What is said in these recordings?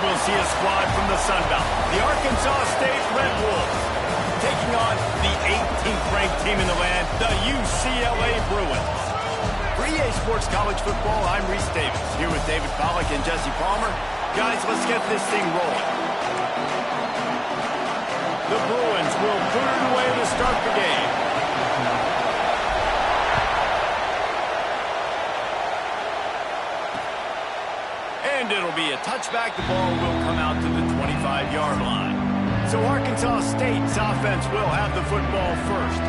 we'll see a squad from the Sun Belt, the Arkansas State Red Wolves, taking on the 18th ranked team in the land, the UCLA Bruins. For EA Sports College Football, I'm Reese Davis, here with David Pollack and Jesse Palmer. Guys, let's get this thing rolling. The Bruins will put it away to start the game. And it'll be a touchback. The ball will come out to the 25-yard line. So Arkansas State's offense will have the football first.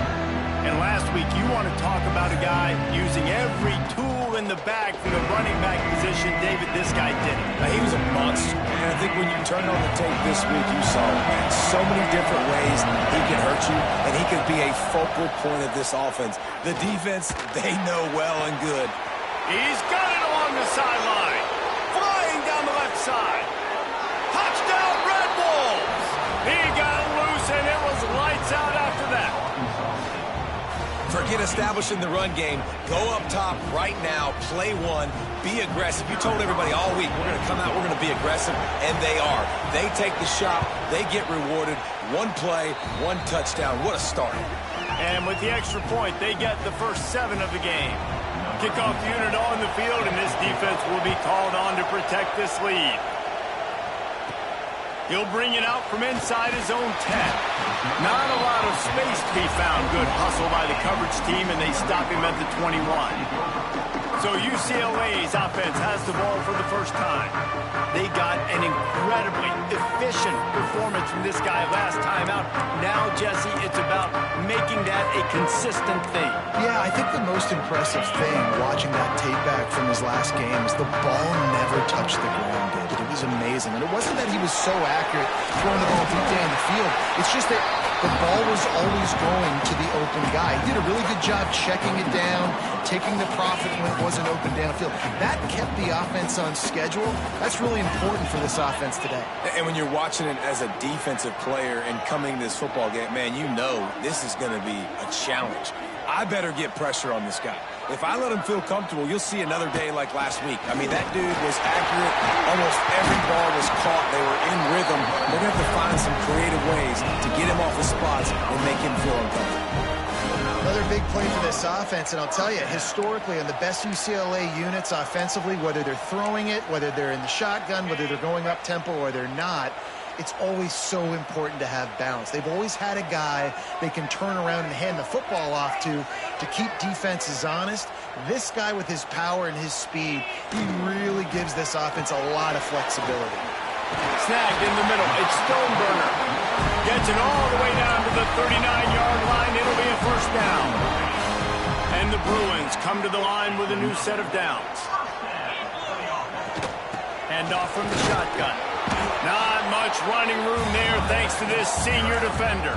And last week, you want to talk about a guy using every tool in the bag from the running back position. David, this guy did it. He was a monster. And I think when you turned on the tape this week, you saw so many different ways he can hurt you, and he could be a focal point of this offense. The defense, they know well and good. He's got it along the sideline. Flying down the left side. Touchdown, Red Wolves! He got loose, and it was lights out after that. Forget establishing the run game. Go up top right now. Play one. Be aggressive. You told everybody all week, we're going to come out, we're going to be aggressive, and they are. They take the shot. They get rewarded. One play, one touchdown. What a start. And with the extra point, they get the first 7 of the game. Kickoff unit on the field, and this defense will be called on to protect this lead. He'll bring it out from inside his own 10. Not a lot of space to be found. Good hustle by the coverage team, and they stop him at the 21. So UCLA's offense has the ball for the first time. They got an incredibly efficient performance from this guy last time out. Now, Jesse, it's about making that a consistent thing. Yeah, I think the most impressive thing watching that tape back from his last game is the ball never touched the ground, David. It was amazing. And it wasn't that he was so accurate throwing the ball deep down the field. It's just that the ball was always going to the open guy. He did a really good job checking it down, taking the profit when it wasn't open downfield. That kept the offense on schedule. That's really important for this offense today. And when you're watching it as a defensive player and coming to this football game, man, you know this is going to be a challenge. I better get pressure on this guy. If I let him feel comfortable, you'll see another day like last week. I mean, that dude was accurate. Almost every ball was caught. They were in rhythm. They're going to have to find some creative ways to get him off his spots and make him feel uncomfortable. Another big play for this offense, and I'll tell you, historically, on the best UCLA units offensively, whether they're throwing it, whether they're in the shotgun, whether they're going up tempo or they're not, it's always so important to have balance. They've always had a guy they can turn around and hand the football off to keep defenses honest. This guy with his power and his speed, he really gives this offense a lot of flexibility. Snagged in the middle. It's Stoneburner. Gets it all the way down to the 39-yard line. It'll be a first down. And the Bruins come to the line with a new set of downs. Hand off from the shotgun. Not much running room there thanks to this senior defender.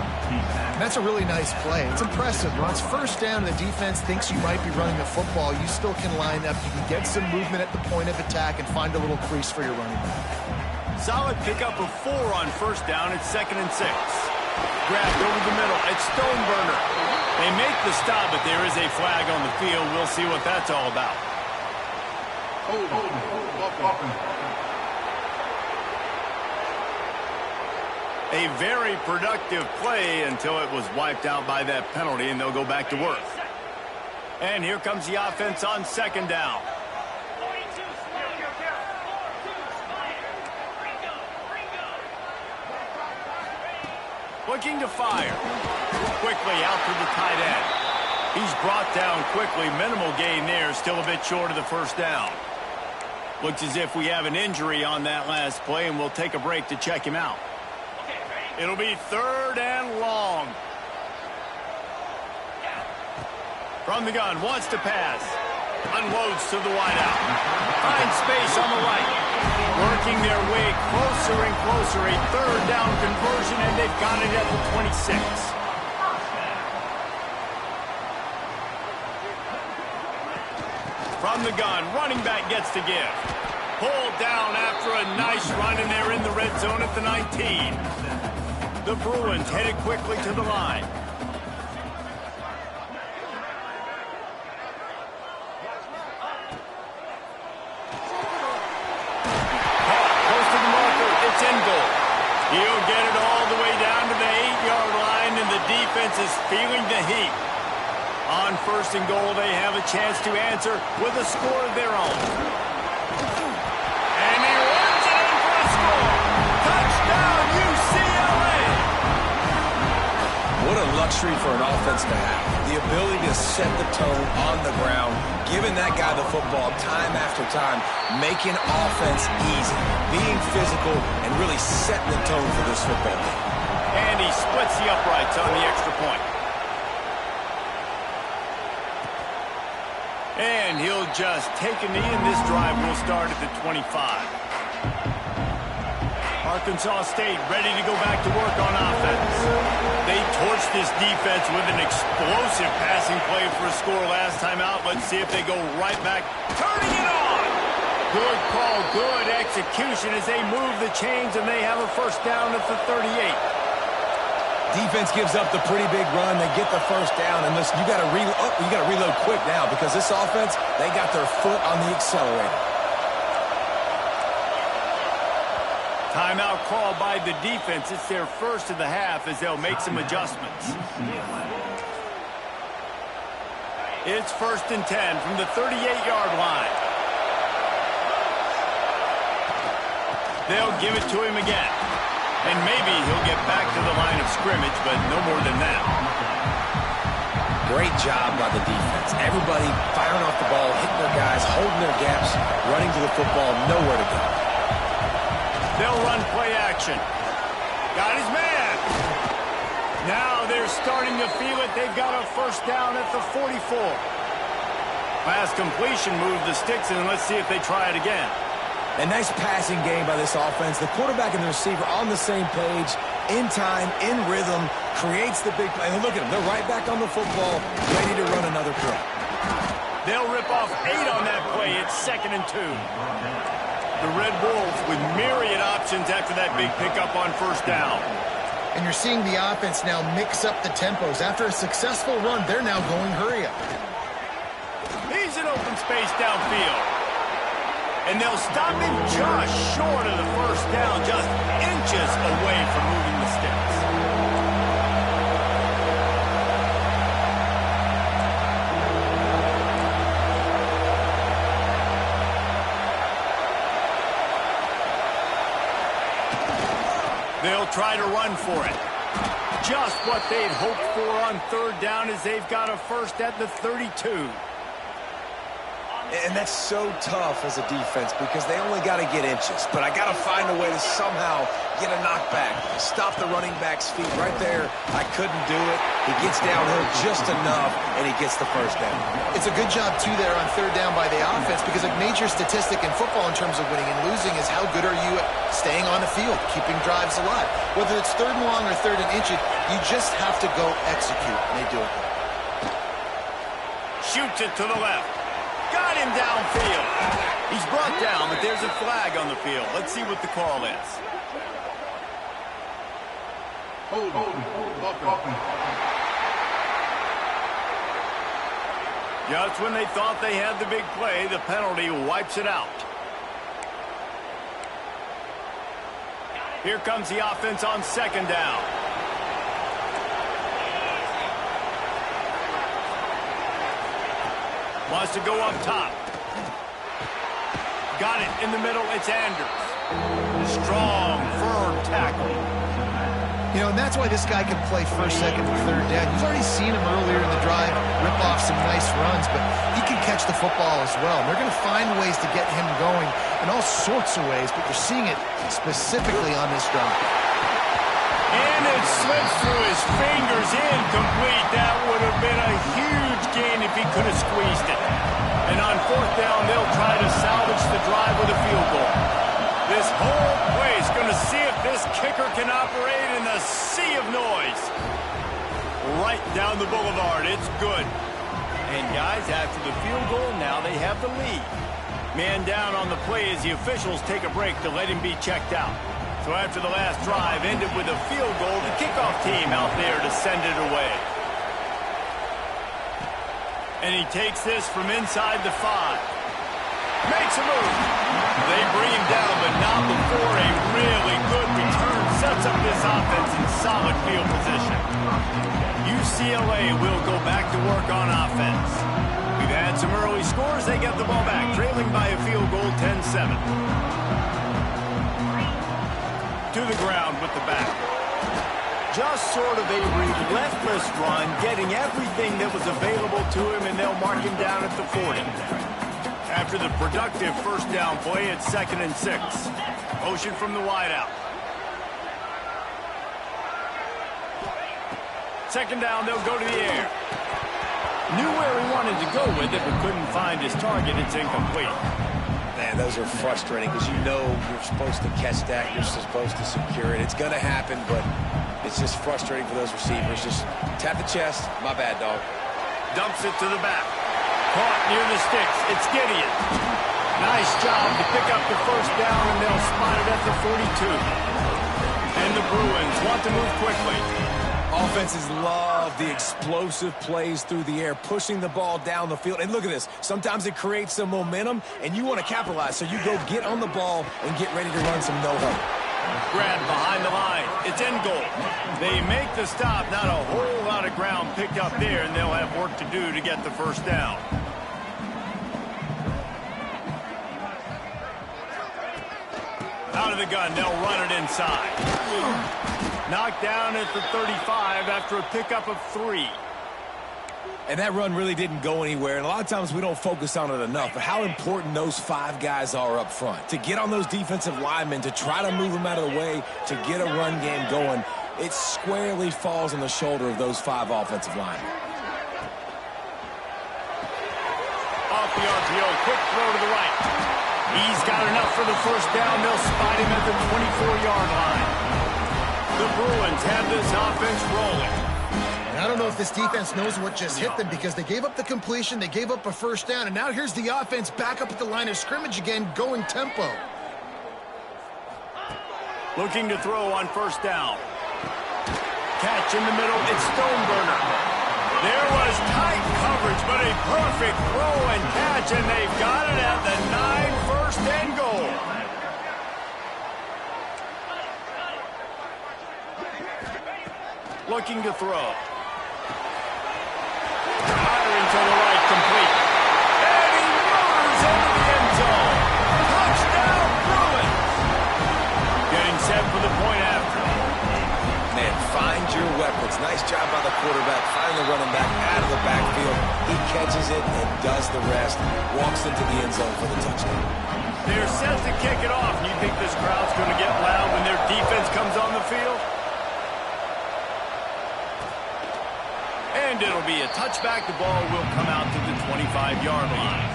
That's a really nice play. It's impressive. When it's first down and the defense thinks you might be running the football, you still can line up. You can get some movement at the point of attack and find a little crease for your running back. Solid pickup of 4 on first down. It's 2nd and 6. Grabbed over the middle. It's Stoneburner. They make the stop, but there is a flag on the field. We'll see what that's all about. A very productive play until it was wiped out by that penalty, and they'll go back to work. And here comes the offense on 2nd down. Looking to fire. Quickly out to the tight end. He's brought down quickly. Minimal gain there. Still a bit short of the first down. Looks as if we have an injury on that last play, and we'll take a break to check him out. It'll be 3rd and long. From the gun, wants to pass. Unloads to the wideout. Finds space on the right. Working their way closer and closer. A 3rd down conversion, and they've got it at the 26. From the gun, running back gets to give. Pulled down after a nice run, and they're in the red zone at the 19. The Bruins headed quickly to the line. Close to the marker. He'll get it all the way down to the 8-yard line, and the defense is feeling the heat. On 1st and goal, they have a chance to answer with a score of their own. And he runs it in for a score. Touchdown, UCLA! What a luxury for an offense to have. The ability to set the tone on the ground, giving that guy the football time after time, making offense easy, being physical, and really setting the tone for this football game. And he splits the uprights on the extra point. And he'll just take a knee, and this drive will start at the 25. Arkansas State ready to go back to work on offense. They torched this defense with an explosive passing play for a score last time out. Let's see if they go right back, turning it on. Good call, good execution as they move the chains, and they have a first down at the 38. Defense gives up the pretty big run. They get the first down, and listen, you got to reload quick now because this offense, they got their foot on the accelerator. Timeout called by the defense. It's their first of the half as they'll make some adjustments. It's 1st and 10 from the 38-yard line. They'll give it to him again. And maybe he'll get back to the line of scrimmage, but no more than that. Great job by the defense. Everybody firing off the ball, hitting their guys, holding their gaps, running to the football, nowhere to go. They'll run play action. Got his man. Now they're starting to feel it. They've got a first down at the 44. Pass completion, move the sticks, and let's see if they try it again. A nice passing game by this offense. The quarterback and the receiver on the same page, in time, in rhythm, creates the big play. And look at them. They're right back on the football, ready to run another play. They'll rip off 8 on that play. It's 2nd and 2. The Red Wolves with myriad options after that big pickup on first down. And you're seeing the offense now mix up the tempos. After a successful run, they're now going hurry up. He's in open space downfield. And they'll stop him just short of the first down, just inches away from moving the sticks. They'll try to run for it. Just what they'd hoped for on 3rd down as they've got a first at the 32. And that's so tough as a defense because they only got to get inches. But I got to find a way to somehow get a knockback, stop the running back's feet right there. I couldn't do it. He gets downhill just enough, and he gets the first down. It's a good job, too, there on 3rd down by the offense because a major statistic in football in terms of winning and losing is how good are you at staying on the field, keeping drives alive. Whether it's 3rd and long or 3rd and inches, you just have to go execute, and they do it. Shoots it to the left. Got him downfield. He's brought down, but there's a flag on the field. Let's see what the call is. Just when they thought they had the big play, the penalty wipes it out. Here comes the offense on 2nd down. Wants to go up top. Got it in the middle. It's Anders. Strong, firm tackle. You know, and that's why this guy can play 1st, 2nd, and 3rd down. You've already seen him earlier in the drive rip off some nice runs, but he can catch the football as well. And they're going to find ways to get him going in all sorts of ways, but you're seeing it specifically on this drive. And it slips through his fingers, incomplete. That would have been a huge gain if he could have squeezed it. And on 4th down, they'll try to salvage the drive with a field goal. This whole place going to see if this kicker can operate in the sea of noise. Right down the boulevard. It's good. And guys, after the field goal, now they have the lead. Man down on the play as the officials take a break to let him be checked out. So after the last drive ended with a field goal, the kickoff team out there to send it away. And he takes this from inside the 5. Makes a move. They bring him down, but not before a really good return. Sets this offense in solid field position. UCLA will go back to work on offense. We've had some early scores. They get the ball back, trailing by a field goal, 10-7. To the ground with the back. Just sort of a relentless run, getting everything that was available to him, and they'll mark him down at the 40. After the productive first down play, it's 2nd and 6. Motion from the wideout. 2nd down, they'll go to the air. Knew where he wanted to go with it, but couldn't find his target. It's incomplete. Man, those are frustrating because you know you're supposed to catch that. You're supposed to secure it. It's going to happen, but it's just frustrating for those receivers. Just tap the chest. My bad, dog. Dumps it to the back. Caught near the sticks. It's Gideon. Nice job to pick up the first down, and they'll spot it at the 42. And the Bruins want to move quickly. Offenses love the explosive plays through the air, pushing the ball down the field. And look at this. Sometimes it creates some momentum, and you want to capitalize. So you go get on the ball and get ready to run some no-huddle. Grab behind the line. It's in goal. They make the stop. Not a whole lot of ground picked up there, and they'll have work to do to get the first down. Out of the gun, they'll run it inside. Knocked down at the 35 after a pickup of 3. And that run really didn't go anywhere. And a lot of times we don't focus on it enough. But how important those 5 guys are up front. To get on those defensive linemen, to try to move them out of the way, to get a run game going, it squarely falls on the shoulder of those 5 offensive linemen. Off the RPO, quick throw to the right. He's got enough for the first down. They'll spot him at the 24-yard line. The Bruins have this offense rolling. And I don't know if this defense knows what just hit them because they gave up the completion, they gave up a first down, and now here's the offense back up at the line of scrimmage again, going tempo. Looking to throw on first down. Catch in the middle, it's Stoneburner. There was tight coverage, but a perfect throw and catch, and they've got it at the 9, first and goal. Looking to throw. Firing to the right, complete. And he moves into the end zone. Touchdown, Bruins. Getting set for the point after. Man, find your weapons. Nice job by the quarterback. Finding the running back out of the backfield. He catches it and does the rest. Walks into the end zone for the touchdown. They're set to kick it off. You think this crowd's going to get loud when their defense comes on the field? And it'll be a touchback. The ball will come out to the 25-yard line.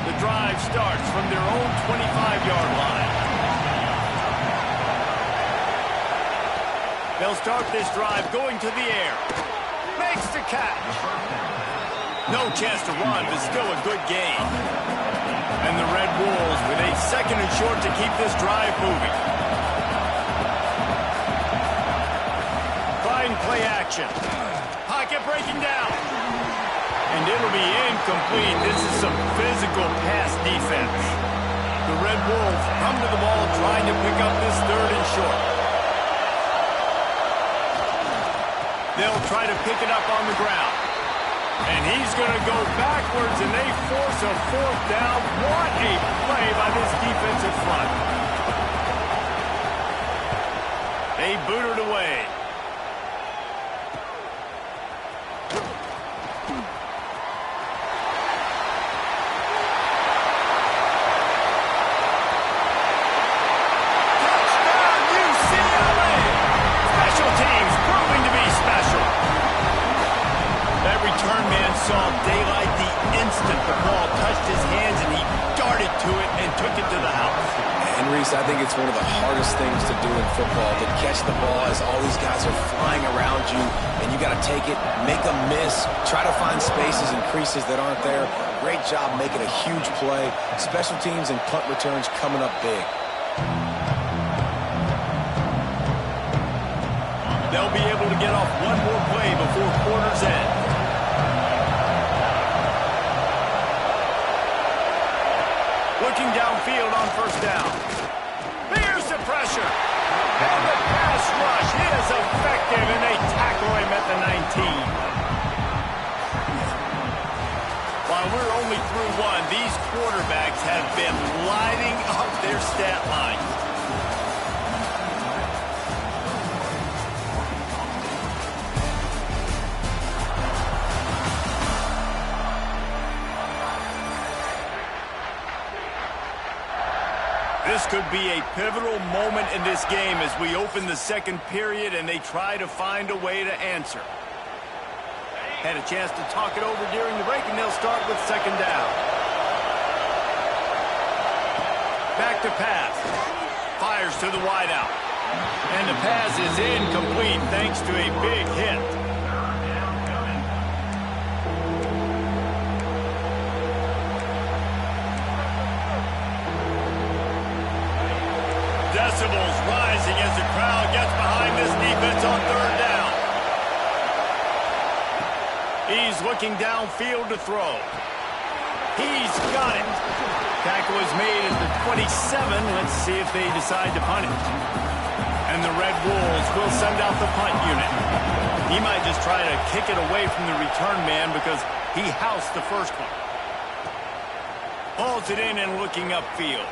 The drive starts from their own 25-yard line. They'll start this drive going to the air. Makes the catch. No chance to run, but still a good game. And the Red Wolves with a 2nd and short to keep this drive moving. Fine play action. Pocket breaking down. And it'll be incomplete. This is some physical pass defense. The Red Wolves come to the ball trying to pick up this 3rd and short. They'll try to pick it up on the ground. And he's going to go backwards, and they force a 4th down. What a play by this defensive front. They boot it away. Saw daylight the instant the ball touched his hands, and he darted to it and took it to the house. And Reese, I think it's one of the hardest things to do in football, to catch the ball as all these guys are flying around you, and you got to take it, make a miss, try to find spaces and creases that aren't there. Great job making a huge play. Special teams and punt returns coming up big. They'll be able to get off one more play before quarter's end. Looking downfield on first down. Here's the pressure. And the pass rush is is effective, and they tackle him at the 19. While we're only through one, these quarterbacks have been lighting up their stat line. This could be a pivotal moment in this game as we open the second period and they try to find a way to answer. Had a chance to talk it over during the break, and they'll start with second down. Back to pass. Fires to the wideout. And the pass is incomplete thanks to a big hit. Decibels rising as the crowd gets behind this defense on third down. He's looking downfield to throw. He's got it. Tackle is made at the 27. Let's see if they decide to punt it. And the Red Wolves will send out the punt unit. He might just try to kick it away from the return man because he housed the first one. Hauls it in and looking upfield.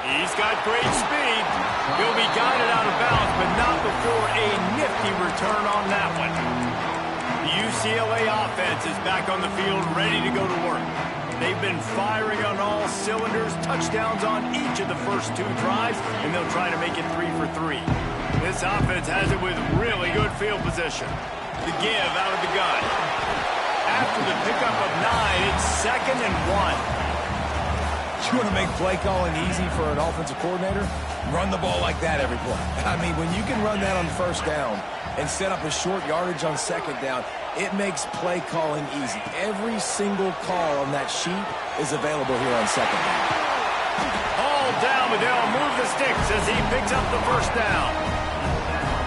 He's got great speed. He'll be guided out of bounds, but not before a nifty return on that one. The UCLA offense is back on the field, ready to go to work. They've been firing on all cylinders, touchdowns on each of the first two drives, and they'll try to make it 3 for 3. This offense has it with really good field position. The give out of the gun. After the pickup of 9, it's 2nd and 1. You want to make play calling easy for an offensive coordinator? Run the ball like that every play. I mean, when you can run that on first down and set up a short yardage on second down, it makes play calling easy. Every single call on that sheet is available here on second down. All down, but they'll move the sticks as he picks up the first down.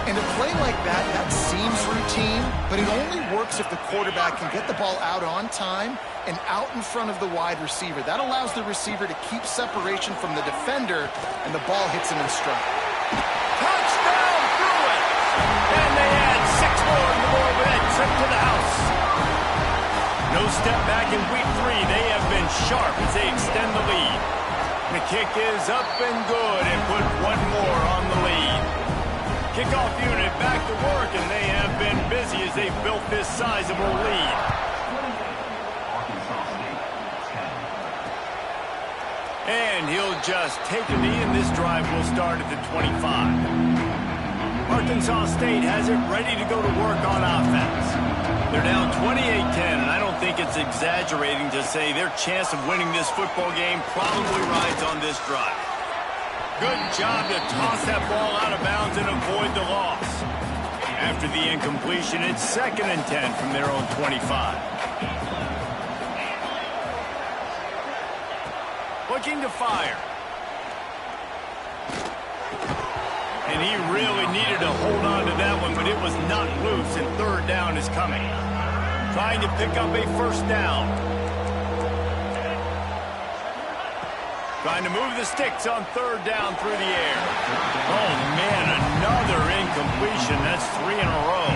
And a play like that, that seems routine, but it only works if the quarterback can get the ball out on time and out in front of the wide receiver. That allows the receiver to keep separation from the defender, and the ball hits him in stride. Touchdown, Bruins! And they add 6 more on the board with that trip to the house. No step back in week 3. They have been sharp as they extend the lead. The kick is up and good and put 1 more on the lead. Kickoff unit back to work, and they have been busy as they've built this sizable lead. And he'll just take a knee, and this drive will start at the 25. Arkansas State has it ready to go to work on offense. They're down 28-10, and I don't think it's exaggerating to say their chance of winning this football game probably rides on this drive. Good job to toss that ball out of bounds and avoid the loss. After the incompletion, it's 2nd and 10 from their own 25. Looking to fire. And he really needed to hold on to that one, but it was not loose, and third down is coming. Trying to pick up a first down. Trying to move the sticks on third down through the air. Oh, man, another incompletion. That's 3 in a row.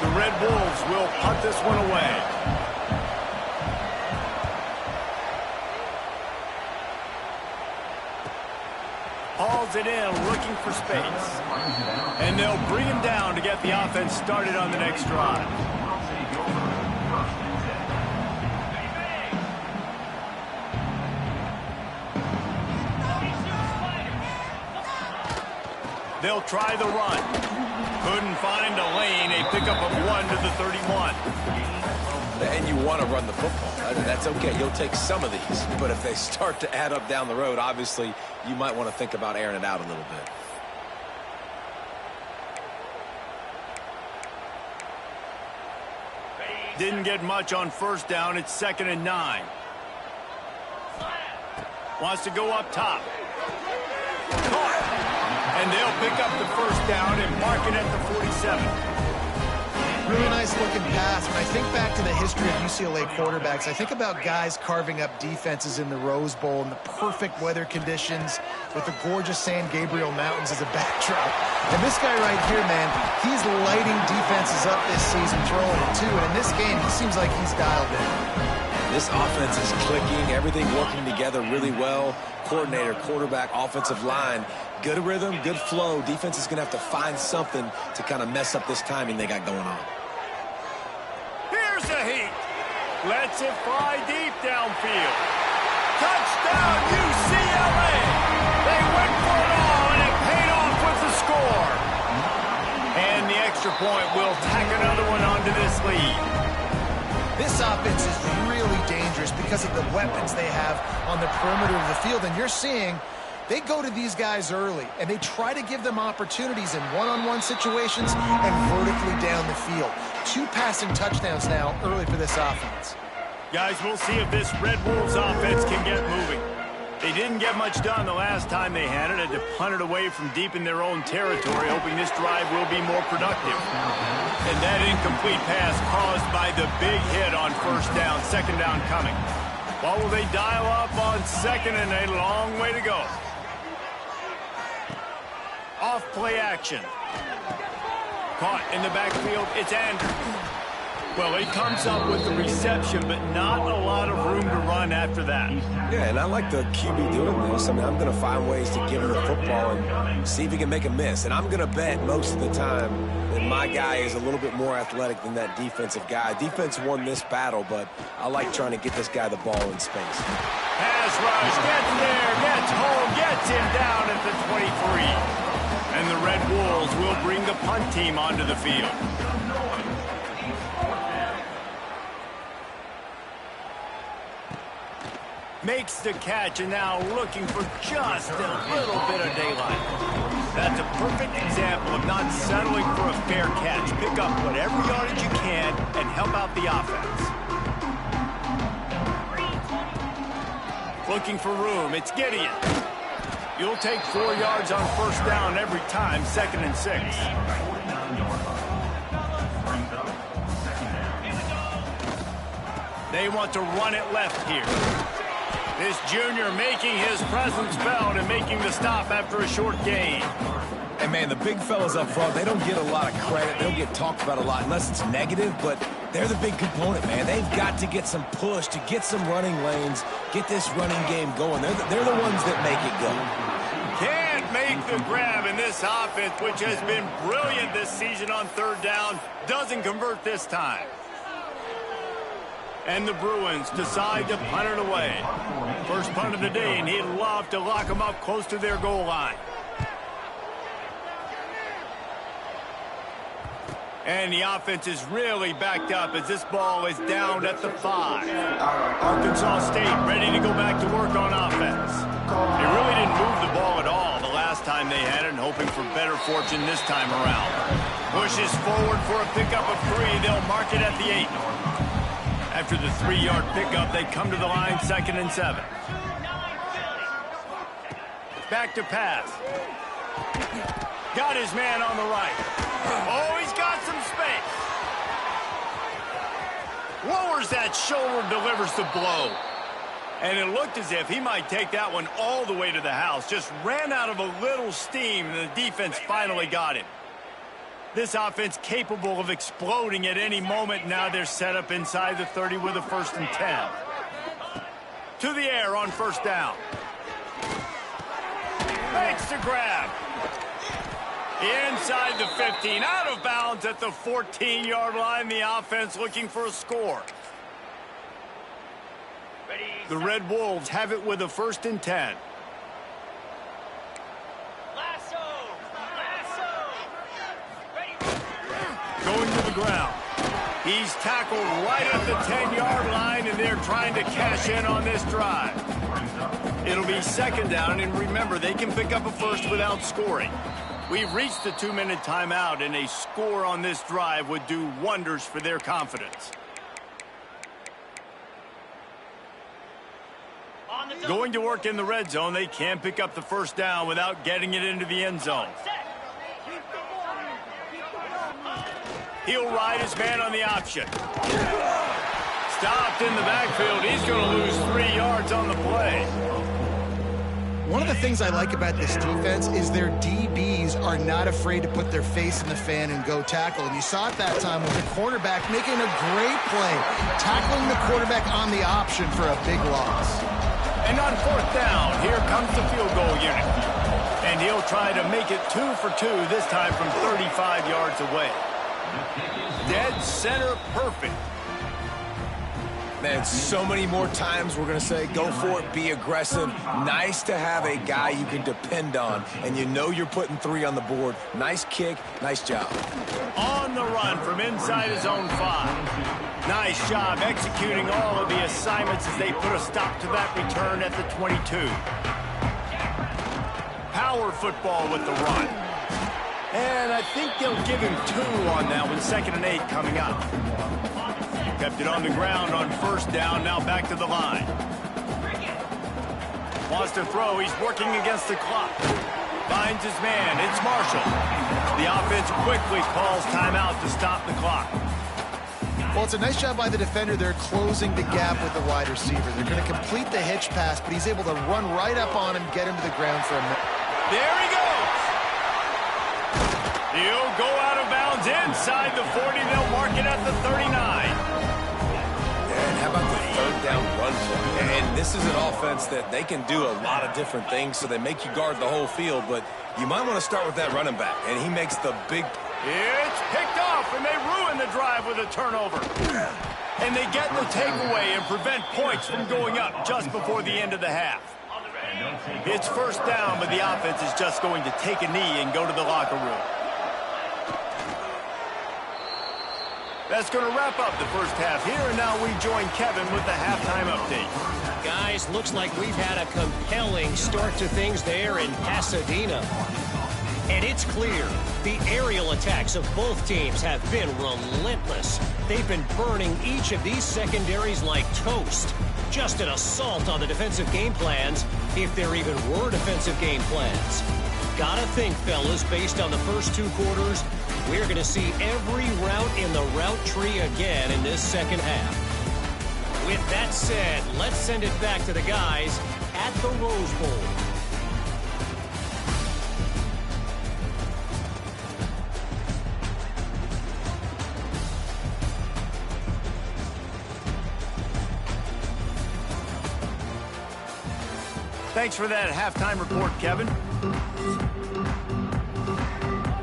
The Red Wolves will punt this one away. Hauls it in, looking for space. And they'll bring him down to get the offense started on the next drive. They'll try the run. Couldn't find a lane. A pickup of 1 to the 31. And you want to run the football. I mean, that's okay. You'll take some of these. But if they start to add up down the road, obviously, you might want to think about airing it out a little bit. Didn't get much on first down. It's 2nd and 9. Wants to go up top. Caught. And they'll pick up the first down and mark it at the 47. Really nice looking pass. When I think back to the history of UCLA quarterbacks, I think about guys carving up defenses in the Rose Bowl in the perfect weather conditions with the gorgeous San Gabriel Mountains as a backdrop. And this guy right here, man, he's lighting defenses up this season, throwing it too. And in this game, he seems like he's dialed in. This offense is clicking, everything working together really well. Coordinator, quarterback, offensive line, good rhythm, good flow. Defense is going to have to find something to kind of mess up this timing they got going on. Here's a heat. Lets it fly deep downfield. Touchdown, UCLA. They went for it all, and it paid off with the score. And the extra point will tack another one onto this lead. This offense is really dangerous because of the weapons they have on the perimeter of the field. And you're seeing they go to these guys early, and they try to give them opportunities in one-on-one situations and vertically down the field. 2 passing touchdowns now early for this offense. Guys, we'll see if this Red Wolves offense can get moving. They didn't get much done the last time they had it. Had to punt it away from deep in their own territory, hoping this drive will be more productive. And that incomplete pass caused by the big hit on first down, second down coming. What will they dial up on second, and a long way to go. Off play action. Caught in the backfield, it's Andrews. Well, he comes up with the reception, but not a lot of room to run after that. Yeah, and I like the QB doing this. I mean, I'm going to find ways to give him the football and see if he can make a miss. And I'm going to bet most of the time that my guy is a little bit more athletic than that defensive guy. Defense won this battle, but I like trying to get this guy the ball in space. Pass rush, gets there, gets home, gets him down at the 23. And the Red Wolves will bring the punt team onto the field. Makes the catch, and now looking for just a little bit of daylight. That's a perfect example of not settling for a fair catch. Pick up whatever yardage you can and help out the offense. Looking for room, it's Gideon. You'll take 4 yards on first down every time, 2nd and 6. They want to run it left here. This junior making his presence felt and making the stop after a short gain. And, man, the big fellas up front, they don't get a lot of credit. They don't get talked about a lot unless it's negative, but they're the big component, man. They've got to get some push, to get some running lanes, get this running game going. They're the ones that make it go. Can't make the grab, and this offense, which has been brilliant this season on third down, doesn't convert this time. And the Bruins decide to punt it away. First punt of the day, and he'd love to lock them up close to their goal line. And the offense is really backed up as this ball is down at the 5. Arkansas State ready to go back to work on offense. They really didn't move the ball at all the last time they had it, and hoping for better fortune this time around. Pushes forward for a pickup of 3. They'll mark it at the 8. After the 3-yard pickup, they come to the line, 2nd and 7. Back to pass. Got his man on the right. Oh, he's got some space. Lowers that shoulder, delivers the blow. And it looked as if he might take that one all the way to the house. Just ran out of a little steam, and the defense finally got him. This offense capable of exploding at any moment. Now they're set up inside the 30 with a 1st and 10. To the air on first down. Makes the grab. Inside the 15, out of bounds at the 14-yard line. The offense looking for a score. The Red Wolves have it with a 1st and 10. Going to the ground. He's tackled right at the 10-yard line, and they're trying to cash in on this drive. It'll be 2nd down, and remember, they can pick up a 1st without scoring. We've reached the 2-minute timeout, and a score on this drive would do wonders for their confidence. Going to work in the red zone, they can't pick up the 1st down without getting it into the end zone. He'll ride his man on the option. Stopped in the backfield. He's going to lose 3 yards on the play. One of the things I like about this defense is their DBs are not afraid to put their face in the fan and go tackle. And you saw it that time with the quarterback making a great play, tackling the quarterback on the option for a big loss. And on 4th down, here comes the field goal unit. And he'll try to make it 2 for 2, this time from 35 yards away. Dead center perfect. Man, so many more times we're going to say, go for it, be aggressive. Nice to have a guy you can depend on, and you know you're putting 3 on the board. Nice kick, nice job. On the run from inside his own 5. Nice job executing all of the assignments as they put a stop to that return at the 22. Power football with the run. And I think they'll give him 2 on that one, 2nd and 8 coming up. Kept it on the ground on 1st down, now back to the line. Wants to throw, he's working against the clock. Finds his man, it's Marshall. The offense quickly calls timeout to stop the clock. Well, it's a nice job by the defender. They're closing the gap with the wide receiver. They're going to complete the hitch pass, but he's able to run right up on him, get him to the ground for a minute. There he goes! He'll go out of bounds inside the 40. They'll mark it at the 39. And how about the 3rd down run play? And this is an offense that they can do a lot of different things, so they make you guard the whole field, but you might want to start with that running back, and he makes the big... It's picked off, and they ruin the drive with a turnover. And they get the takeaway and prevent points from going up just before the end of the half. It's 1st down, but the offense is just going to take a knee and go to the locker room. That's going to wrap up the 1st half here, and now we join Kevin with the halftime update. Guys, looks like we've had a compelling start to things there in Pasadena. And it's clear, the aerial attacks of both teams have been relentless. They've been burning each of these secondaries like toast. Just an assault on the defensive game plans, if there even were defensive game plans. Gotta think, fellas, based on the first 2 quarters, we're going to see every route in the route tree again in this 2nd half. With that said, let's send it back to the guys at the Rose Bowl. Thanks for that halftime report, Kevin.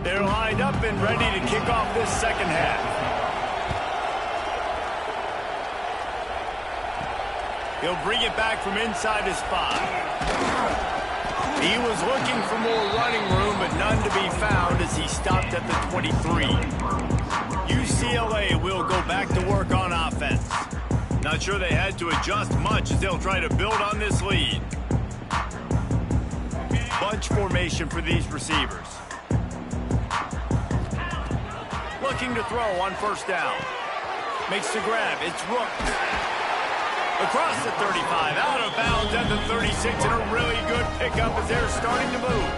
They're lined up and ready to kick off this 2nd half. He'll bring it back from inside his 5. He was looking for more running room, but none to be found as he stopped at the 23. UCLA will go back to work on offense. Not sure they had to adjust much as they'll try to build on this lead. Bunch formation for these receivers. Looking to throw on 1st down. Makes the grab. It's Rook. Across the 35. Out of bounds at the 36. And a really good pickup as they're starting to move.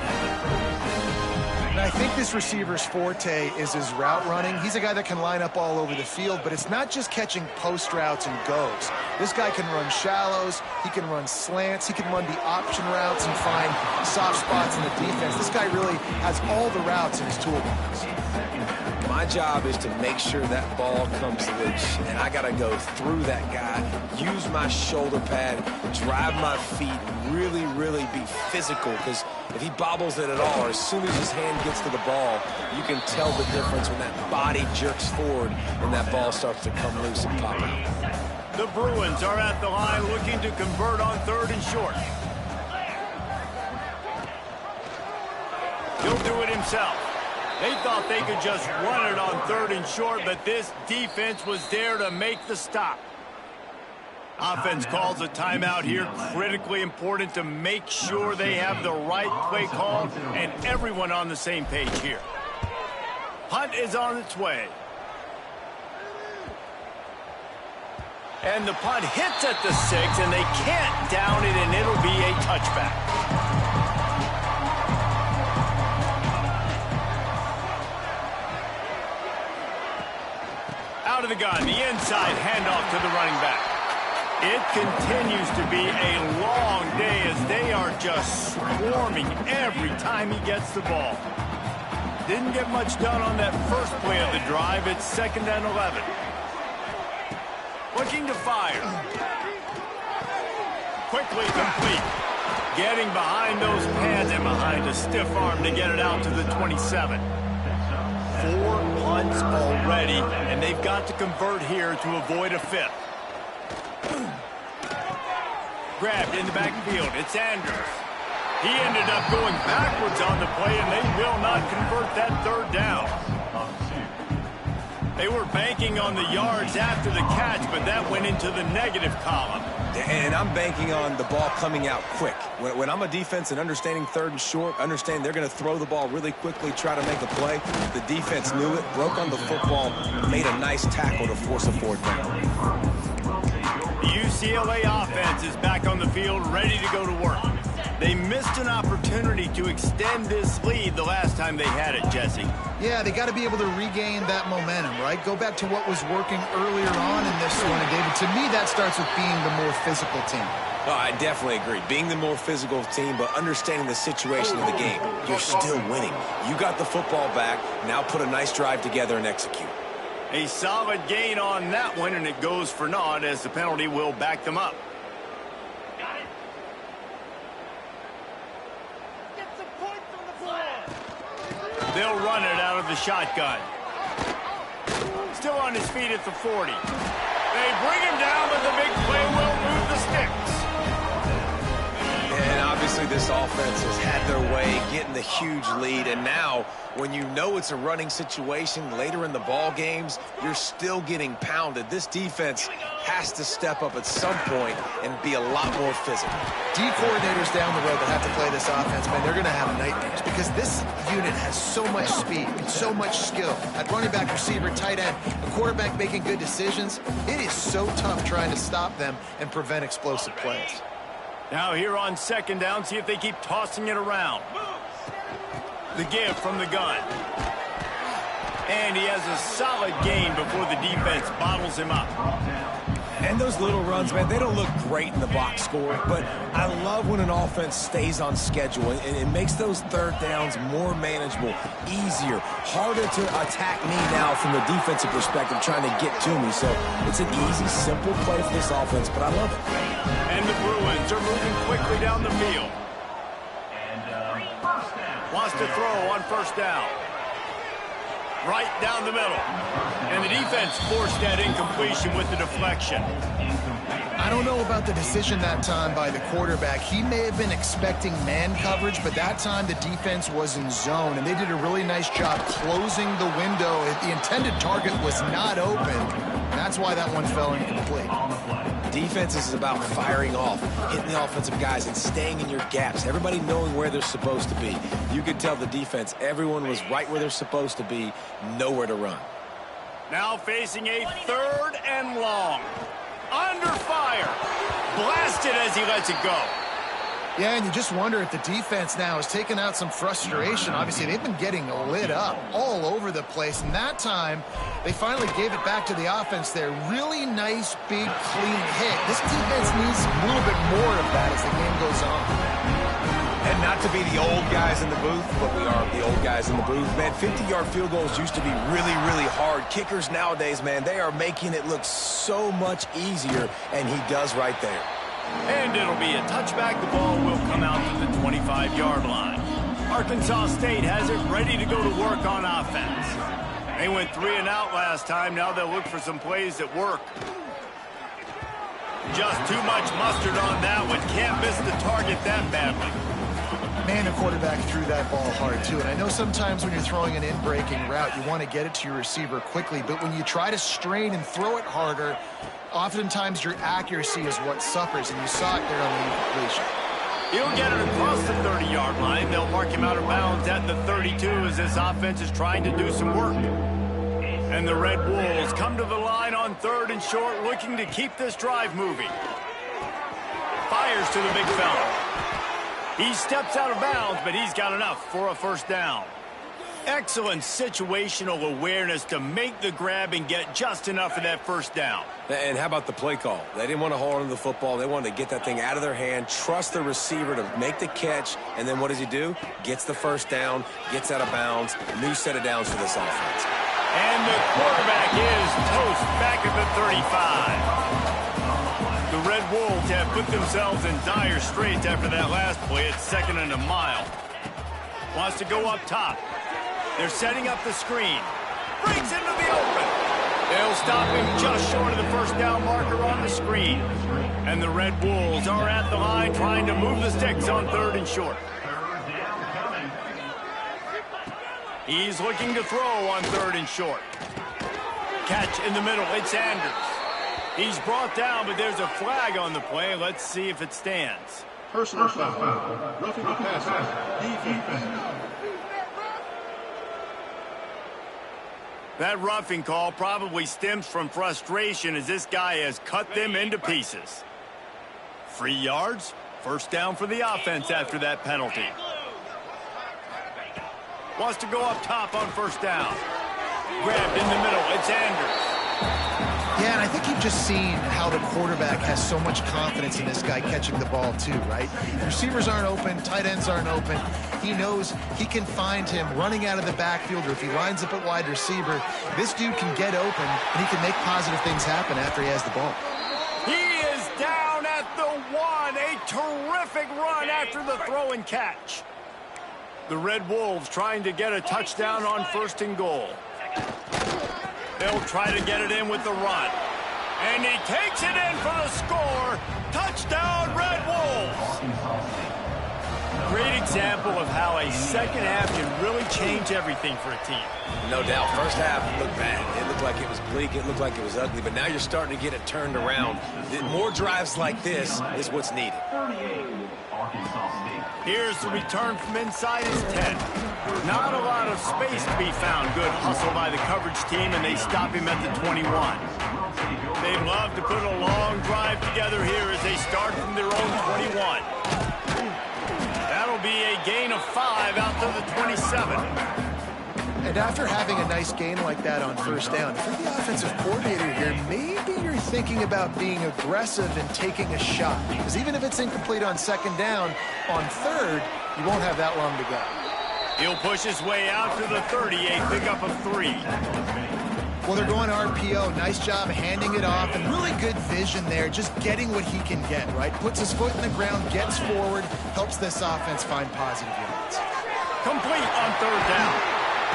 And I think this receiver's forte is his route running. He's a guy that can line up all over the field, but it's not just catching post routes and goes. This guy can run shallows, he can run slants, he can run the option routes and find soft spots in the defense. This guy really has all the routes in his toolbox. My job is to make sure that ball comes loose, and I got to go through that guy, use my shoulder pad, drive my feet, really, really be physical, because if he bobbles it at all, or as soon as his hand gets to the ball, you can tell the difference when that body jerks forward and that ball starts to come loose and pop out. The Bruins are at the line looking to convert on 3rd and short. He'll do it himself. They thought they could just run it on 3rd and short, but this defense was there to make the stop. Offense calls a timeout here. Critically important to make sure they have the right play call and everyone on the same page here. Punt is on its way. And the punt hits at the 6, and they can't down it, and it'll be a touchback. Out of the gun, the inside handoff to the running back. It continues to be a long day as they are just swarming every time he gets the ball. Didn't get much done on that first play of the drive. It's 2nd and 11. Looking to fire. Quickly complete. Getting behind those pads and behind a stiff arm to get it out to the 27. 4 punts already, and they've got to convert here to avoid a 5th. Grabbed in the backfield. It's Andrews. He ended up going backwards on the play, and they will not convert that 3rd down. They were banking on the yards after the catch, but that went into the negative column. And I'm banking on the ball coming out quick. When I'm a defense and understanding 3rd and short, understand they're going to throw the ball really quickly, try to make a play. The defense knew it, broke on the football, made a nice tackle to force a 4th down. The UCLA offense is back on the field, ready to go to work. They missed an opportunity to extend this lead the last time they had it, Jesse. Yeah, they got to be able to regain that momentum, right? Go back to what was working earlier on in this one. And David, to me, that starts with being the more physical team. Oh, I definitely agree. Being the more physical team, but understanding the situation of the game. You're still winning. You got the football back. Now put a nice drive together and execute. A solid gain on that one, and it goes for naught as the penalty will back them up. They'll run it out of the shotgun. Still on his feet at the 40. They bring him down, but the big play will move the sticks. And obviously this offense has had their way, getting the huge lead. And now, when you know it's a running situation later in the ball games, you're still getting pounded. This defense has to step up at some point and be a lot more physical. D coordinators down the road that have to play this offense, man, they're going to have nightmares because this unit has so much speed and so much skill. At running back, receiver, tight end, the quarterback making good decisions. It is so tough trying to stop them and prevent explosive plays. Now here on 2nd down, see if they keep tossing it around. The give from the gun. And he has a solid gain before the defense bottles him up. And those little runs, man, they don't look great in the box score, but I love when an offense stays on schedule and it makes those 3rd downs more manageable, easier, harder to attack me now from the defensive perspective trying to get to me. So it's an easy, simple play for this offense, but I love it. And the Bruins are moving quickly down the field. Wants to throw on 1st down. Right down the middle. And the defense forced that incompletion with the deflection. I don't know about the decision that time by the quarterback. He may have been expecting man coverage, but that time the defense was in zone, and they did a really nice job closing the window. The intended target was not open. That's why that one fell incomplete. Defense is about firing off, hitting the offensive guys, and staying in your gaps. Everybody knowing where they're supposed to be. You could tell the defense, everyone was right where they're supposed to be, nowhere to run. Now facing a 3rd and long. Under fire. Blasted as he lets it go. Yeah, and you just wonder if the defense now has taken out some frustration. Obviously, they've been getting lit up all over the place. And that time, they finally gave it back to the offense there. Really nice, big, clean hit. This defense needs a little bit more of that as the game goes on. And not to be the old guys in the booth, but we are the old guys in the booth. Man, 50-yard field goals used to be really, really hard. Kickers nowadays, man, they are making it look so much easier, and he does right there. And it'll be a touchback. The ball will come out to the 25-yard line. Arkansas State has it ready to go to work on offense. They went 3 and out last time. Now they'll look for some plays that work. Just too much mustard on that one. Can't miss the target that badly. Man, the quarterback threw that ball hard, too. And I know sometimes when you're throwing an in-breaking route, you want to get it to your receiver quickly. But when you try to strain and throw it harder, oftentimes your accuracy is what suffers. And you saw it there on the incompletion. He'll get it across the 30-yard line. They'll mark him out of bounds at the 32 as this offense is trying to do some work. And the Red Wolves come to the line on 3rd and short, looking to keep this drive moving. Fires to the big fella. He steps out of bounds, but he's got enough for a 1st down. Excellent situational awareness to make the grab and get just enough of that first down. And how about the play call? They didn't want to hold on to the football. They wanted to get that thing out of their hand, trust the receiver to make the catch, and then what does he do? Gets the first down, gets out of bounds, new set of downs for this offense. And the quarterback is toast back at the 35. The Red Wolves have put themselves in dire straits after that last play. It's 2nd and a mile. Wants to go up top. They're setting up the screen. Breaks into the open. They'll stop him just short of the first down marker on the screen. And the Red Wolves are at the line trying to move the sticks on 3rd and short. He's looking to throw on 3rd and short. Catch in the middle. It's Sanders. He's brought down, but there's a flag on the play. Let's see if it stands. Personal foul. Roughing the passer. Defense. That roughing call probably stems from frustration as this guy has cut them into pieces. 3 yards, first down for the offense after that penalty. Wants to go up top on first down. Grabbed in the middle, it's Sanders. Yeah, and I think you've just seen how the quarterback has so much confidence in this guy catching the ball too, right? The receivers aren't open, tight ends aren't open. He knows he can find him running out of the backfield, or if he lines up at wide receiver, this dude can get open, and he can make positive things happen after he has the ball. He is down at the 1. A terrific run after the throw and catch. The Red Wolves trying to get a touchdown on 1st and goal. They'll try to get it in with the run. And he takes it in for the score. Touchdown, Red Wolves. Great example of how a second half can really change everything for a team. No doubt. First half looked bad. It looked like it was bleak. It looked like it was ugly. But now you're starting to get it turned around. More drives like this is what's needed. Here's the return from inside his 10. Not a lot of space to be found. Good hustle by the coverage team, and they stop him at the 21. They love to put a long drive together here as they start from their own 21. That'll be a gain of 5 out to the 27. And after having a nice game like that on first down, if you're the offensive coordinator here, maybe you're thinking about being aggressive and taking a shot. Because even if it's incomplete on 2nd down, on 3rd, you won't have that long to go. He'll push his way out to the 38, pickup of 3. Well, they're going RPO. Nice job handing it off, and really good vision there, just getting what he can get, right? Puts his foot in the ground, gets forward, helps this offense find positive yards. Complete on 3rd down.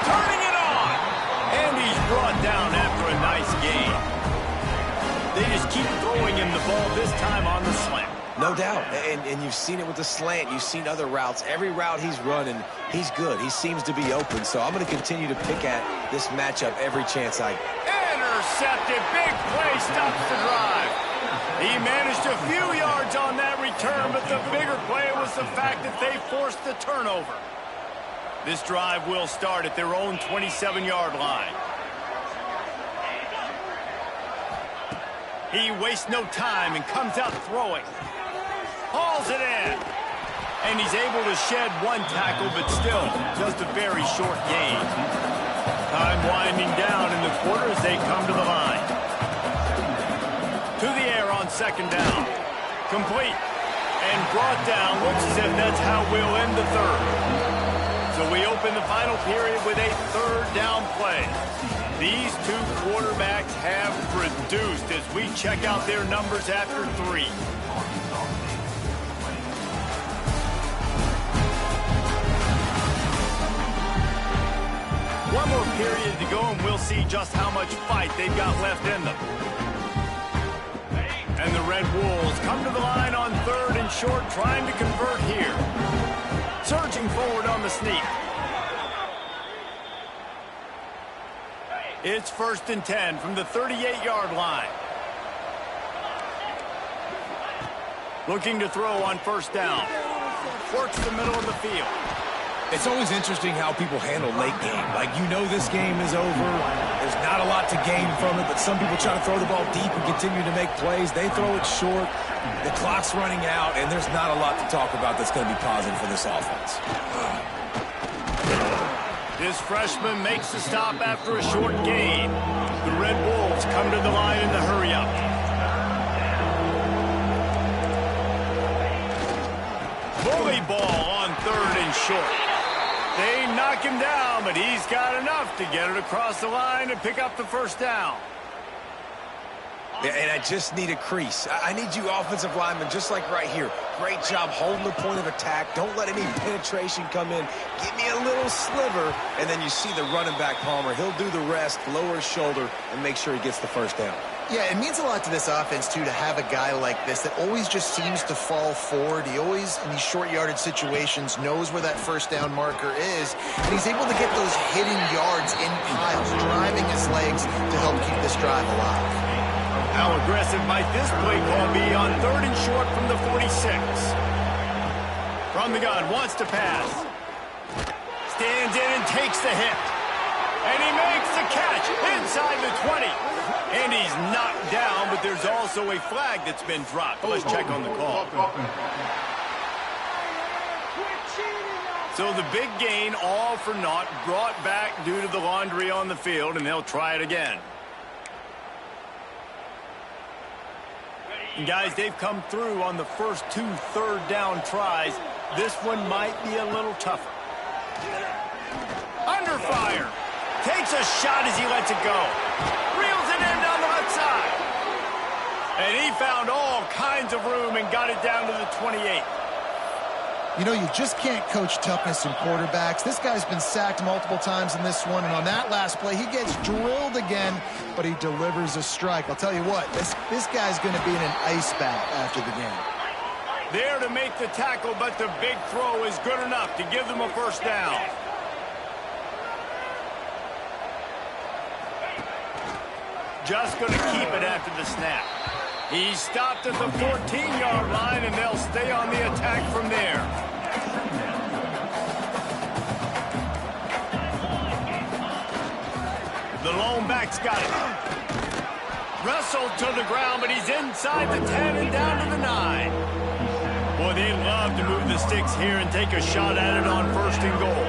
Turning it on! And he's brought down after a nice gain. They just keep throwing him the ball, this time on the slant. No doubt. And you've seen it with the slant. You've seen other routes. Every route he's running, he's good. He seems to be open. So I'm going to continue to pick at this matchup every chance I get. Intercepted. Big play. Stops the drive. He managed a few yards on that return, but the bigger play was the fact that they forced the turnover. This drive will start at their own 27-yard line. He wastes no time and comes out throwing. Hauls it in. And he's able to shed 1 tackle, but still just a very short gain. Time winding down in the quarter as they come to the line. To the air on 2nd down. Complete. And brought down. Looks as if that's how we'll end the 3rd. So we open the final period with a 3rd down play. These two quarterbacks have produced as we check out their numbers after 3. One more period to go, and we'll see just how much fight they've got left in them. And the Red Wolves come to the line on 3rd and short, trying to convert here. Surging forward on the sneak. It's 1st and 10 from the 38-yard line. Looking to throw on 1st down. Works the middle of the field. It's always interesting how people handle late game. Like, you know this game is over. There's not a lot to gain from it, but some people try to throw the ball deep and continue to make plays. They throw it short. The clock's running out, and there's not a lot to talk about that's going to be positive for this offense. This freshman makes the stop after a short gain. The Red Wolves come to the line in the hurry-up. Bully ball on 3rd and short. They knock him down, but he's got enough to get it across the line and pick up the first down. Yeah, and I just need a crease. I need you offensive linemen, just like right here. Great job holding the point of attack. Don't let any penetration come in. Give me a little sliver, and then you see the running back, Palmer. He'll do the rest, lower his shoulder, and make sure he gets the first down. Yeah, it means a lot to this offense, too, to have a guy like this that always just seems to fall forward. He always, in these short yardage situations, knows where that first down marker is, and he's able to get those hidden yards in piles, driving his legs to help keep this drive alive. How aggressive might this play call be on 3rd and short from the 46? From the gun, wants to pass. Stands in and takes the hit. And he makes the catch inside the 20. And he's knocked down, but there's also a flag that's been dropped. Let's check on the call. So the big gain, all for naught, brought back due to the laundry on the field, and they'll try it again. And guys, they've come through on the first 2 third-down tries. This one might be a little tougher. Under fire. Takes a shot as he lets it go. Reels it in down the left side. And he found all kinds of room and got it down to the 28. You know, you just can't coach toughness in quarterbacks. This guy's been sacked multiple times in this one, and on that last play, he gets drilled again, but he delivers a strike. I'll tell you what, this guy's going to be in an ice bath after the game. There to make the tackle, but the big throw is good enough to give them a first down. Just going to keep it after the snap. He's stopped at the 14-yard line, and they'll stay on the attack from there. The lone back's got it. Wrestled to the ground, but he's inside the 10 and down to the 9. Boy, they love to move the sticks here and take a shot at it on 1st and goal.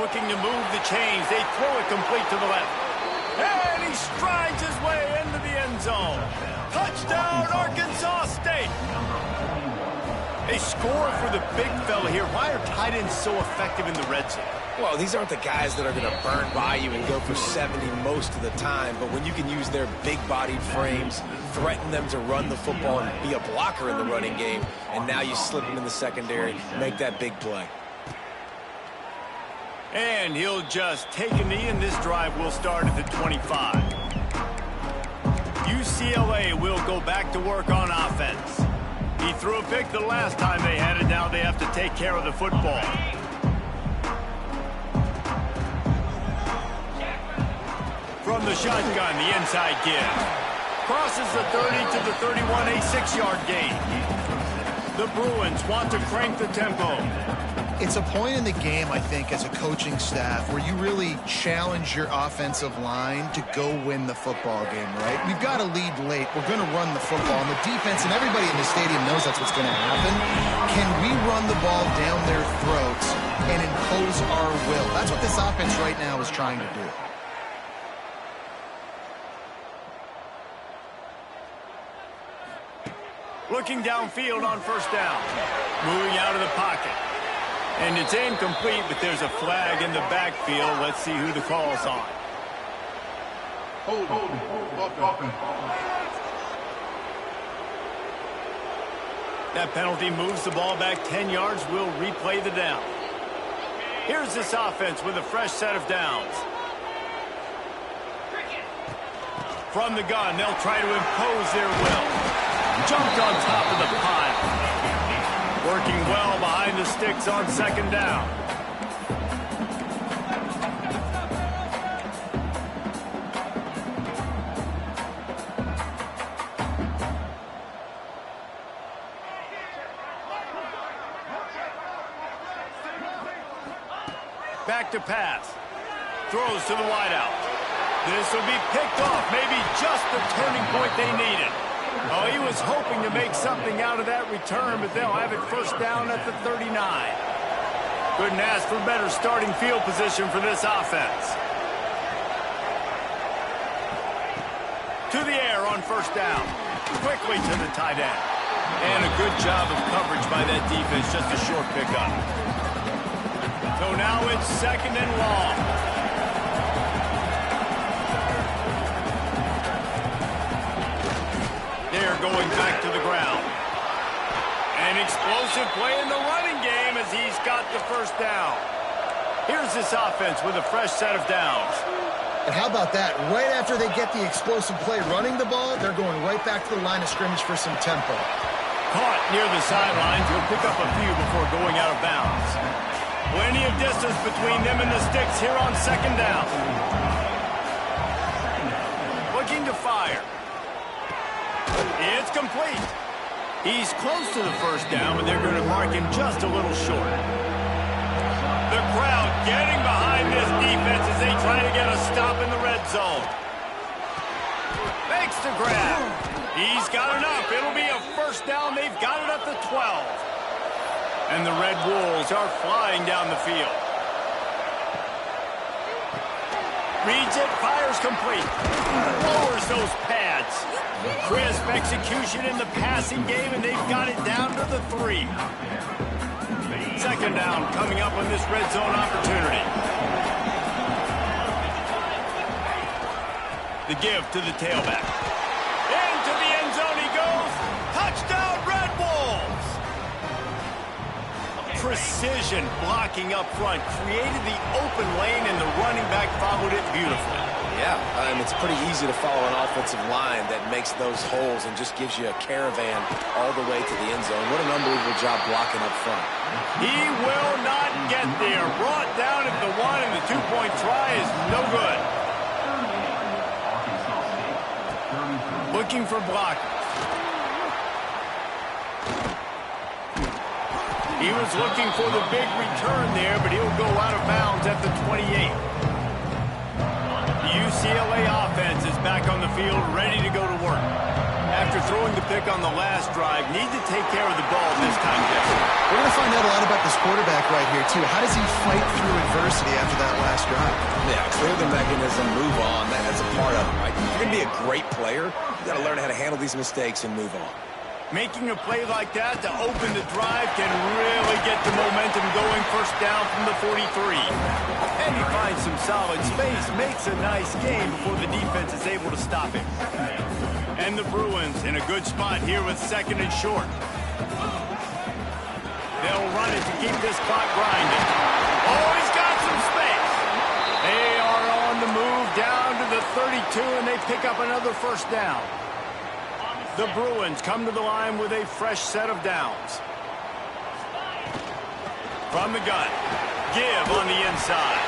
Looking to move the chains. They throw it complete to the left. And he strides his way into the end zone. Touchdown, Arkansas State. They score for the big fella here. Why are tight ends so effective in the red zone? Well, these aren't the guys that are going to burn by you and go for 70 most of the time, but when you can use their big-bodied frames, threaten them to run the football and be a blocker in the running game, and now you slip them in the secondary, make that big play. And he'll just take a knee, and this drive will start at the 25. UCLA will go back to work on offense. He threw a pick the last time they had it. Now they have to take care of the football. From the shotgun, the inside give. Crosses the 30 to the 31, a 6-yard gain. The Bruins want to crank the tempo. It's a point in the game, I think, as a coaching staff where you really challenge your offensive line to go win the football game, right? We've got to lead late. We're going to run the football. And the defense and everybody in the stadium knows that's what's going to happen. Can we run the ball down their throats and impose our will? That's what this offense right now is trying to do. Looking downfield on 1st down. Moving out of the pocket. And it's incomplete, but there's a flag in the backfield. Let's see who the call's on. Hold. That penalty moves the ball back 10 yards. We'll replay the down. Here's this offense with a fresh set of downs. From the gun, they'll try to impose their will. Jumped on top of the pile. Working well behind the sticks on 2nd down. Back to pass. Throws to the wideout. This will be picked off. Maybe just the turning point they needed. Oh, he was hoping to make something out of that return, but they'll have it 1st down at the 39. Couldn't ask for better starting field position for this offense. To the air on first down. Quickly to the tight end. And a good job of coverage by that defense. Just a short pickup. So now it's second and long. They're going back to the ground. An explosive play in the running game as he's got the first down. Here's this offense with a fresh set of downs. And how about that? Right after they get the explosive play running the ball, they're going right back to the line of scrimmage for some tempo. Caught near the sidelines. Will pick up a few before going out of bounds. Plenty of distance between them and the sticks here on second down. Looking to fire. It's complete. He's close to the first down, but they're going to mark him just a little short. The crowd getting behind this defense as they try to get a stop in the red zone. Makes the grab. He's got enough. It'll be a first down. They've got it at the 12. And the Red Wolves are flying down the field. Reads it, fires complete. Lowers those pads. Crisp execution in the passing game, and they've got it down to the 3. Second down coming up on this red zone opportunity. The give to the tailback. Into the end zone he goes. Touchdown, Red Wolves! Precision blocking up front created the open lane, and the running back followed it beautifully. Yeah, it's pretty easy to follow an offensive line that makes those holes and just gives you a caravan all the way to the end zone. What an unbelievable job blocking up front. He will not get there. Brought down at the 1, and the 2-point try is no good. Looking for blockers. He was looking for the big return there, but he'll go out of bounds at the 28. The UCLA offense is back on the field, ready to go to work. After throwing the pick on the last drive, need to take care of the ball this time, Jesse. We're going to find out a lot about this quarterback right here, too. How does he fight through adversity after that last drive? Yeah, clear the mechanism, move on. That's a part of it, right? If you're going to be a great player, you got to learn how to handle these mistakes and move on. Making a play like that to open the drive can really get the momentum going. First down from the 43. And he finds some solid space, makes a nice game before the defense is able to stop him. And the Bruins in a good spot here with second and short. They'll run it to keep this clock grinding. Oh, he's got some space. They are on the move down to the 32, and they pick up another first down. The Bruins come to the line with a fresh set of downs. From the gun. Give on the inside.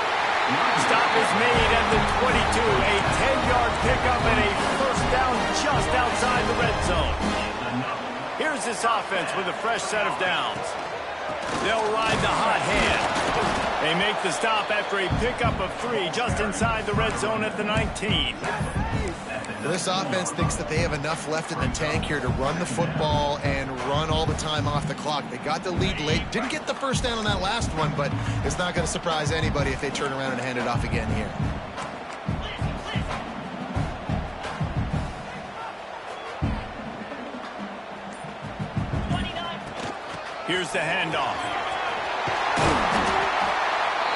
Stop is made at the 22. A 10-yard pickup and a first down just outside the red zone. Here's this offense with a fresh set of downs. They'll ride the hot hand. They make the stop after a pickup of 3 just inside the red zone at the 19. This offense thinks that they have enough left in the tank here to run the football and run all the time off the clock. They got the lead late. Didn't get the first down on that last one, but it's not going to surprise anybody if they turn around and hand it off again here. Here's the handoff.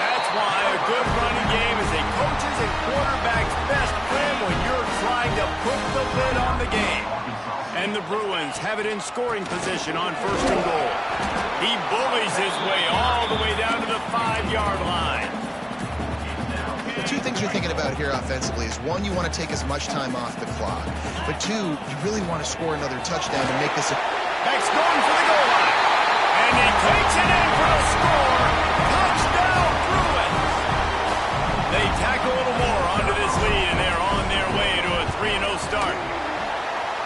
That's why a good running game is a coach's and quarterback's best friend when you're trying to put the lid on the game. And the Bruins have it in scoring position on first and goal. He bullies his way all the way down to the 5-yard line. The two things you're thinking about here offensively is, one, you want to take as much time off the clock. But two, you really want to score another touchdown and make this a... X going for the goal line. And he takes it in for the score. Touchdown, Bruins. They tack a little more onto this lead, and they're on their way to a 3-0 start.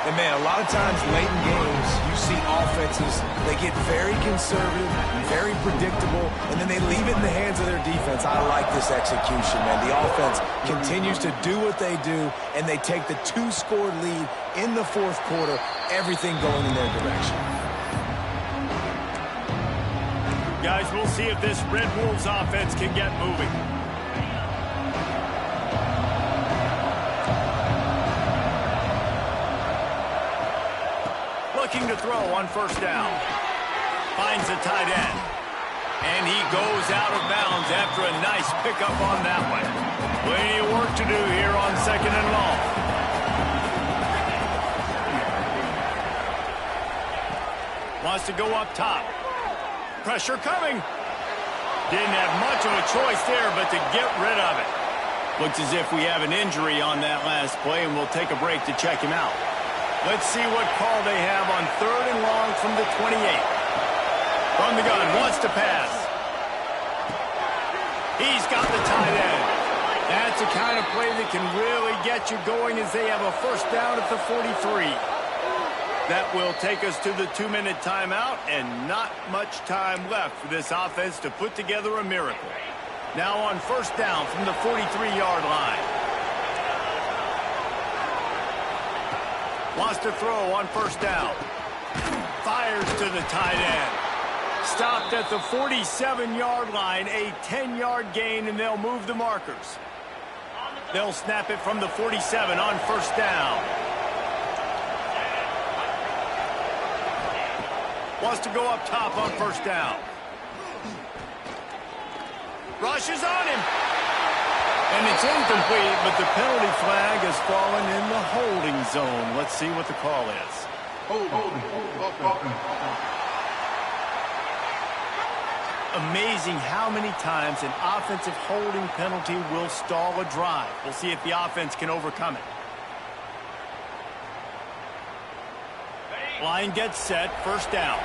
And, man, a lot of times late in games, you see offenses, they get very conservative, very predictable, and then they leave it in the hands of their defense. I like this execution, man. The offense continues to do what they do, and they take the 2-score lead in the fourth quarter, everything going in their direction. Guys, we'll see if this Red Wolves offense can get moving. Looking to throw on first down. Finds the tight end. And he goes out of bounds after a nice pickup on that one. Plenty of work to do here on 2nd and long. Wants to go up top. Pressure coming. Didn't have much of a choice there, but to get rid of it. Looks as if we have an injury on that last play, and we'll take a break to check him out. Let's see what call they have on 3rd and long from the 28. From the gun, wants to pass. He's got the tight end. That's the kind of play that can really get you going as they have a first down at the 43. That will take us to the 2-minute timeout, and not much time left for this offense to put together a miracle. Now on first down from the 43-yard line. Wants to throw on first down. Fires to the tight end. Stopped at the 47-yard line, a 10-yard gain, and they'll move the markers. They'll snap it from the 47 on first down. Wants to go up top on first down. Rushes on him. And it's incomplete, but the penalty flag has fallen in the holding zone. Let's see what the call is. Amazing how many times an offensive holding penalty will stall a drive. We'll see if the offense can overcome it. Line gets set, first down.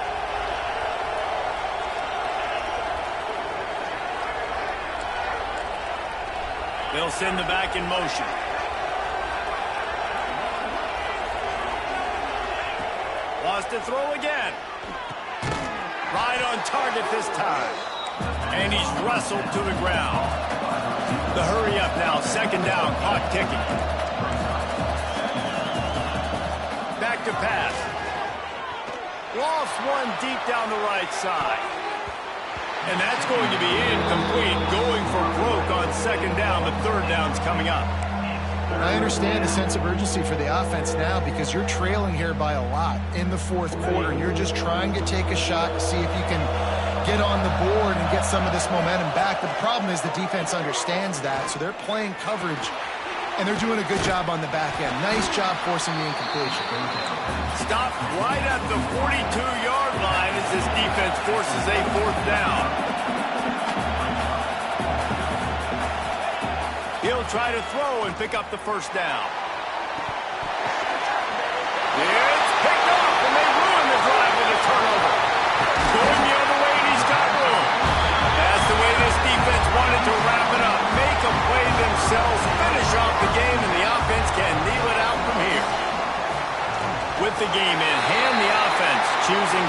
They'll send the back in motion. Wants to throw again. Right on target this time. And he's wrestled to the ground. The hurry up now, 2nd down, clock ticking. Back to pass. Lofts one deep down the right side. And that's going to be incomplete, going for broke on 2nd down, but 3rd down's coming up. I understand the sense of urgency for the offense now because you're trailing here by a lot in the 4th quarter, and you're just trying to take a shot to see if you can get on the board and get some of this momentum back. But the problem is the defense understands that, so they're playing coverage, and they're doing a good job on the back end. Nice job forcing the incompletion. Stopped right at the 42-yard line as this defense forces a 4th down. He'll try to throw and pick up the first down. It's picked off, and they ruin the drive with a turnover. Going the other way, and he's got room. That's the way this defense wanted to wrap it up. Make them play themselves, finish off the game, and the offense can kneel it out from here. With the game in hand, the offense choosing to